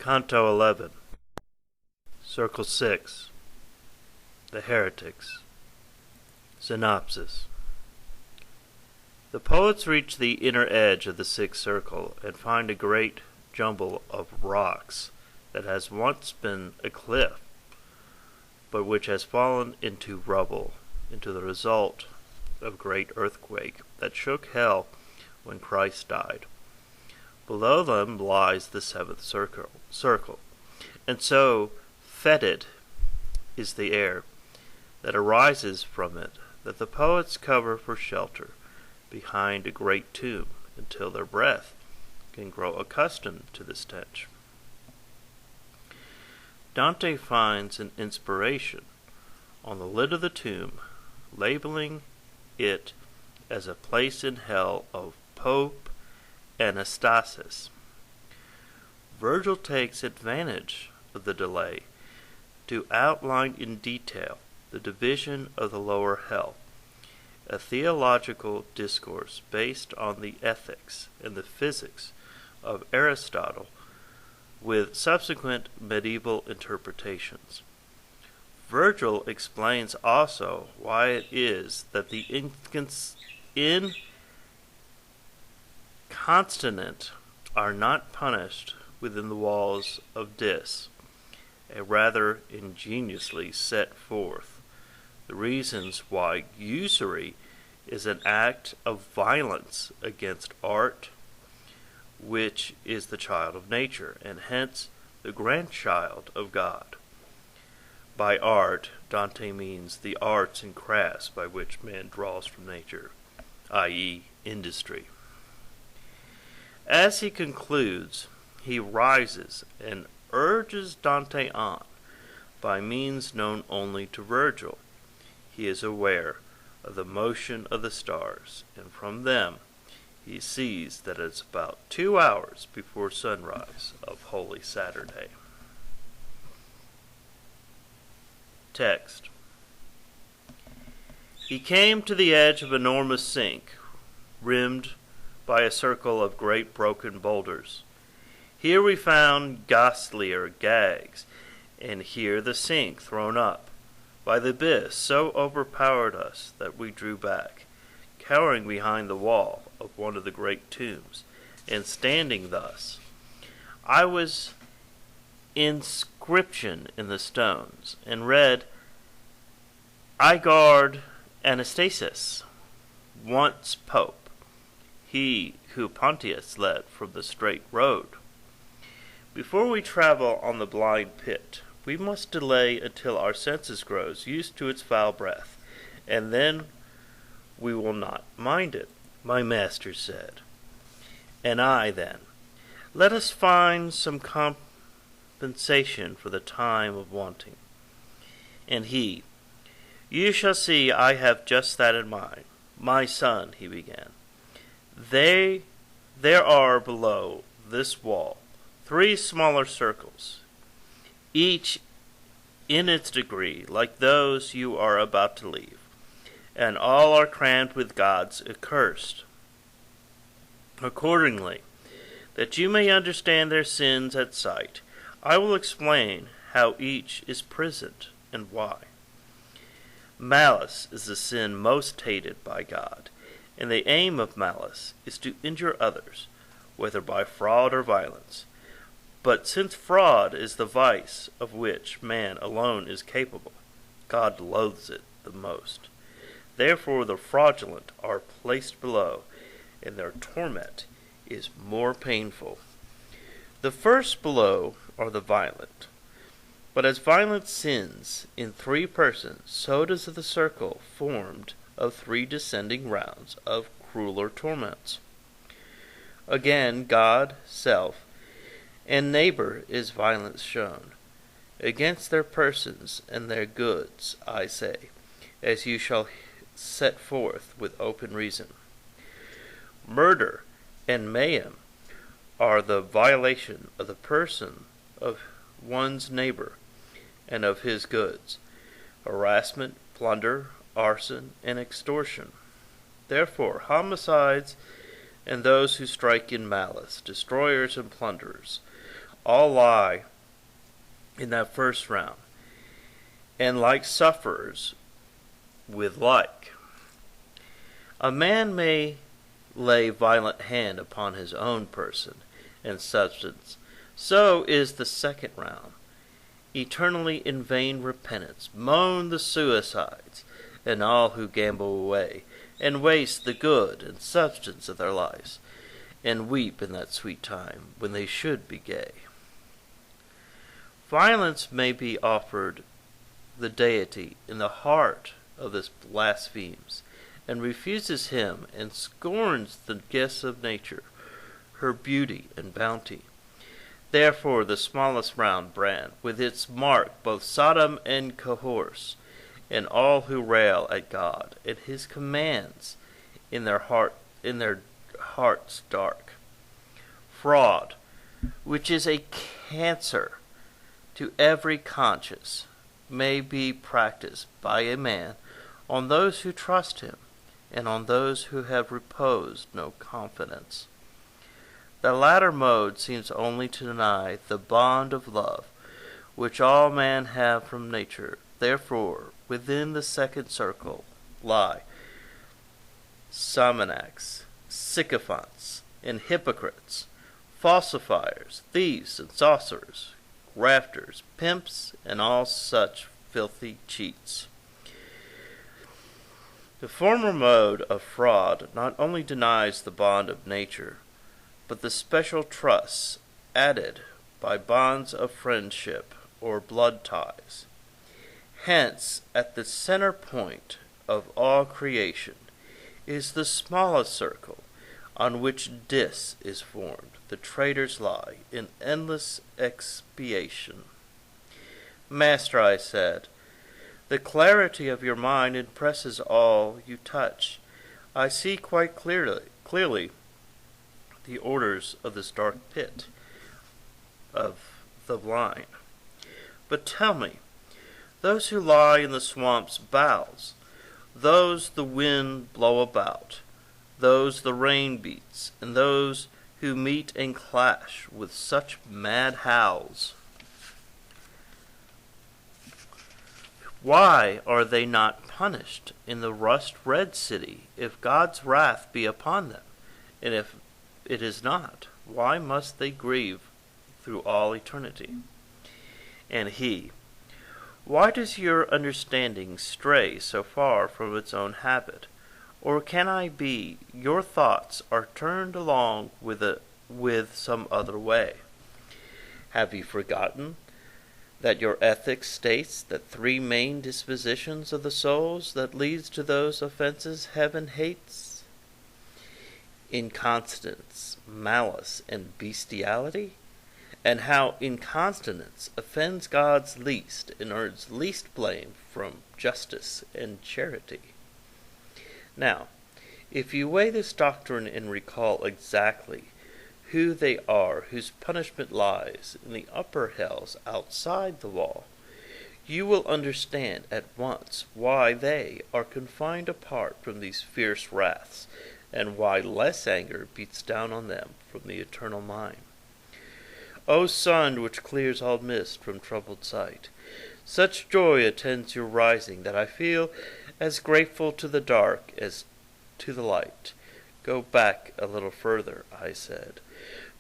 Canto XI, Circle 6, The Heretics. Synopsis. The poets reach the inner edge of the sixth circle and find a great jumble of rocks that has once been a cliff, but which has fallen into rubble, into the result of a great earthquake that shook hell when Christ died. Below them lies the seventh circle, and so fetid is the air that arises from it that the poets cover for shelter behind a great tomb until their breath can grow accustomed to the stench. Dante finds an inspiration on the lid of the tomb, labeling it as a place in hell of Pope Anastasis. Virgil takes advantage of the delay to outline in detail the division of the lower hell, a theological discourse based on the ethics and the physics of Aristotle, with subsequent medieval interpretations. Virgil explains also why it is that the incontinent are not punished within the walls of Dis, a rather ingeniously set forth the reasons why usury is an act of violence against art, which is the child of nature, and hence the grandchild of God. By art, Dante means the arts and crafts by which man draws from nature, i.e., industry. As he concludes, he rises and urges Dante on by means known only to Virgil. He is aware of the motion of the stars, and from them he sees that it's about 2 hours before sunrise of Holy Saturday. Text. He came to the edge of an enormous sink, rimmed by a circle of great broken boulders. Here we found ghastlier gags, and here the sink thrown up by the abyss so overpowered us that we drew back, cowering behind the wall of one of the great tombs, and standing thus. I was inscription in the stones, and read, I guard Anastasis, once Pope, he who Pontius led from the straight road. Before we travel on the blind pit, we must delay until our senses grows used to its foul breath, and then we will not mind it, my master said. And I then, let us find some compensation for the time of wanting. And he, you shall see I have just that in mind. My son, he began, there are below this wall 3 smaller circles, each in its degree like those you are about to leave, and all are crammed with gods accursed. Accordingly, that you may understand their sins at sight, I will explain how each is prisoned and why. Malice is the sin most hated by God, and the aim of malice is to injure others, whether by fraud or violence. But since fraud is the vice of which man alone is capable, God loathes it the most. Therefore the fraudulent are placed below, and their torment is more painful. The first below are the violent. But as violence sins in 3 persons, so does the circle formed of 3 descending rounds of crueler torments. Again, God, self, and neighbor is violence shown. Against their persons and their goods, I say, as you shall set forth with open reason. Murder and mayhem are the violation of the person of one's neighbor and of his goods, harassment, plunder, arson, and extortion. Therefore, homicides and those who strike in malice, destroyers and plunderers, all lie in that first round, and like sufferers with like. A man may lay violent hand upon his own person and substance. So is the second round. Eternally in vain repentance moan the suicides, and all who gamble away, and waste the good and substance of their lives, and weep in that sweet time when they should be gay. Violence may be offered the deity in the heart of this blasphemes, and refuses him, and scorns the gifts of nature, her beauty and bounty. Therefore the smallest round brand, with its mark both Sodom and Cohorse, and all who rail at God and his commands in their hearts dark. Fraud, which is a cancer to every conscience, may be practiced by a man on those who trust him, and on those who have reposed no confidence. The latter mode seems only to deny the bond of love, which all men have from nature. Therefore, within the second circle lie Simoniacs, sycophants, and hypocrites, falsifiers, thieves and sorcerers, grafters, pimps, and all such filthy cheats. The former mode of fraud not only denies the bond of nature, but the special trusts added by bonds of friendship or blood ties. Hence, at the center point of all creation is the smallest circle on which dis is formed. The traitors lie in endless expiation. Master, I said, the clarity of your mind impresses all you touch. I see quite clearly the orders of this dark pit of the blind. But tell me, those who lie in the swamp's bowels, those the wind blow about, those the rain beats, and those who meet and clash with such mad howls, why are they not punished in the rust-red city if God's wrath be upon them? And if it is not, why must they grieve through all eternity? And he, why does your understanding stray so far from its own habit? Or can I be your thoughts are turned along with some other way? Have you forgotten that your ethics states that three main dispositions of the souls that leads to those offenses heaven hates? Incontinence, malice, and bestiality? And how incontinence offends God's least and earns least blame from justice and charity. Now, if you weigh this doctrine and recall exactly who they are whose punishment lies in the upper hells outside the wall, you will understand at once why they are confined apart from these fierce wraths, and why less anger beats down on them from the eternal mind. O sun, which clears all mist from troubled sight, such joy attends your rising that I feel as grateful to the dark as to the light. Go back a little further, I said,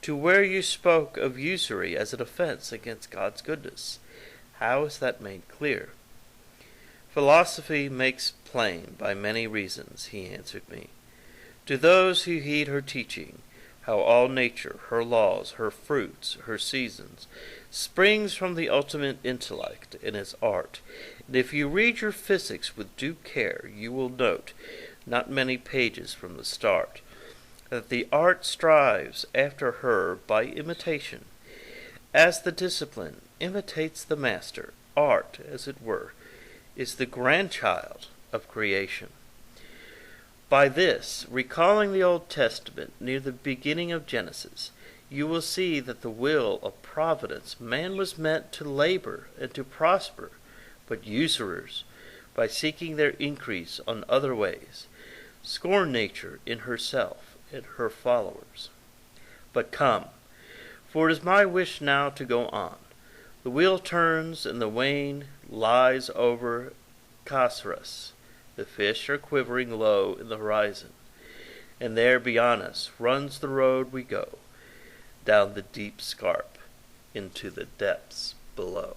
to where you spoke of usury as an offense against God's goodness. How is that made clear? Philosophy makes plain by many reasons, he answered me, to those who heed her teaching, how all nature, her laws, her fruits, her seasons, springs from the ultimate intellect and its art. And if you read your physics with due care, you will note, not many pages from the start, that the art strives after her by imitation. As the discipline imitates the master, art, as it were, is the grandchild of creation. By this, recalling the Old Testament near the beginning of Genesis, you will see that the will of providence man was meant to labor and to prosper, but usurers, by seeking their increase on other ways, scorn nature in herself and her followers. But come, For it is my wish now to go on. The wheel turns and the wain lies over Casras. The fish are quivering low in the horizon, and there beyond us runs the road we go, down the deep scarp into the depths below.